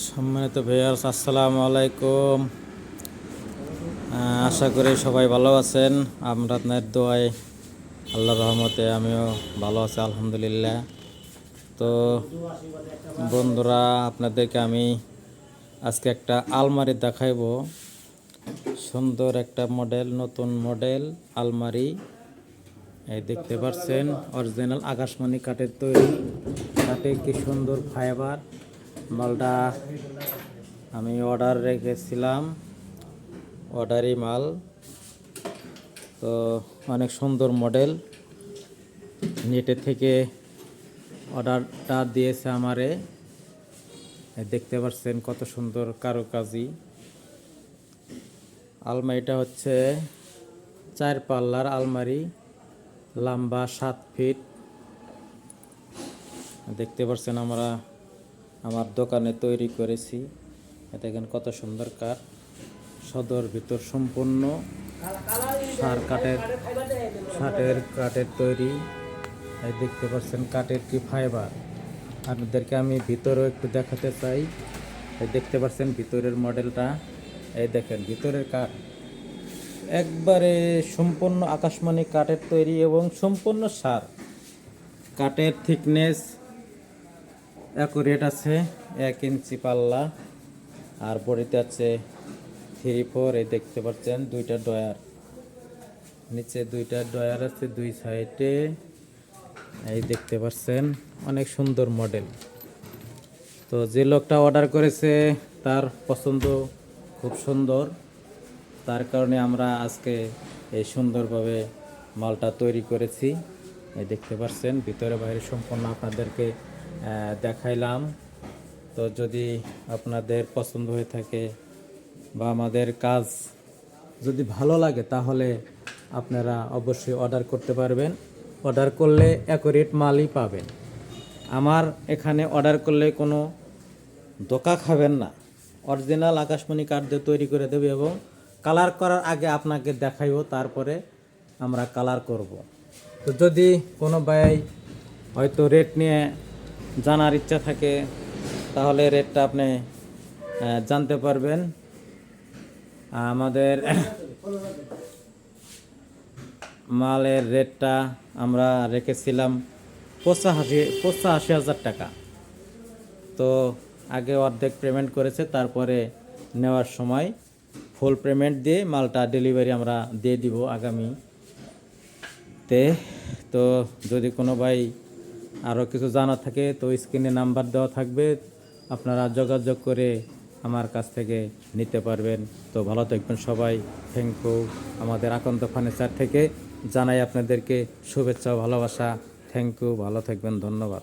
সম্মানিত ভিউয়ার্স, আসসালামু আলাইকুম। আশা করি সবাই ভালো আছেন। আপনাদের দোয়ায়, আল্লাহর রহমতে আমিও ভালো আছি আলহামদুলিল্লাহ। তো বন্ধুরা, আপনাদেরকে আমি আজকে একটা আলমারি দেখাইবো। সুন্দর একটা মডেল, নতুন মডেল আলমারি। এই দেখতে পাচ্ছেন, অরিজিনাল আকাশমণি কাঠের তৈরি। কাঠে কি সুন্দর ফাইবার। মালটা আমি অর্ডার রেখেছিলাম, অর্ডারি মাল। তো অনেক সুন্দর মডেল, নেটে থেকে অর্ডারটা দিয়েছে আমারে। দেখতে পাচ্ছেন কত সুন্দর কারুকাজি। আলমারিটা হচ্ছে 4 পাল্লার আলমারি, লম্বা 7 ফিট। দেখতে পাচ্ছেন আমরা আমার দোকানে তৈরি করেছি। দেখেন কত সুন্দর কাঠ, সদর ভিতর সম্পূর্ণ কাঠের তৈরি। এই দেখতে পাচ্ছেন কাঠের কি ফাইবার। আপনাদেরকে আমি ভিতরেও একটু দেখাতে চাই। এই দেখতে পাচ্ছেন ভিতরের মডেলটা। এই দেখেন ভিতরের কাঠ একবারে সম্পূর্ণ আকাশমণি কাঠের তৈরি এবং সম্পূর্ণ সার। কাঠের থিকনেস অ্যাকুরেট আছে, 1 ইঞ্চি পাল্লা। আর বডিতে আছে 3-4। এই দেখতে পাচ্ছেন 2টা ডয়ার, নিচে 2টা ডয়ার আছে 2 সাইডে। এই দেখতে পাচ্ছেন অনেক সুন্দর মডেল। তো যে লোকটা অর্ডার করেছে তার পছন্দ খুব সুন্দর, তার কারণে আমরা আজকে এই সুন্দরভাবে মালটা তৈরি করেছি। এই দেখতে পাচ্ছেন ভিতরে বাইরে সম্পূর্ণ আপনাদেরকে দেখাইলাম। তো যদি আপনাদের পছন্দ হয়ে থাকে বা আমাদের কাজ যদি ভালো লাগে, তাহলে আপনারা অবশ্যই অর্ডার করতে পারবেন। অর্ডার করলে অ্যাকুরেট মালই পাবেন। আমার এখানে অর্ডার করলে কোনো ধোঁকা খাবেন না। অরিজিনাল আকাশমণি কাঠ দিয়ে তৈরি করে দেবে এবং কালার করার আগে আপনাকে দেখাইব, তারপরে আমরা কালার করব। তো যদি কোনো ভাই হয়তো রেট নিয়ে জানার ইচ্ছা থাকে, তাহলে রেটটা আপনি জানতে পারবেন। আমাদের মালের রেটটা আমরা রেখেছিলাম 85,000 টাকা। তো আগে অর্ধেক পেমেন্ট করেছে, তারপরে নেওয়ার সময় ফুল পেমেন্ট দিয়ে মালটা ডেলিভারি আমরা দিয়ে দিব আগামীতে। তো যদি কোনো ভাই আরও কিছু জানা থাকে, তো স্ক্রিনে নাম্বার দেওয়া থাকবে, আপনারা যোগাযোগ করে আমার কাছ থেকে নিতে পারবেন। তো ভালো থাকবেন সবাই। Thank you. আমাদের আকন্ত ফার্নিচার থেকে জানাই আপনাদেরকে শুভেচ্ছা ও ভালোবাসা। থ্যাংক ইউ, ভালো থাকবেন, ধন্যবাদ।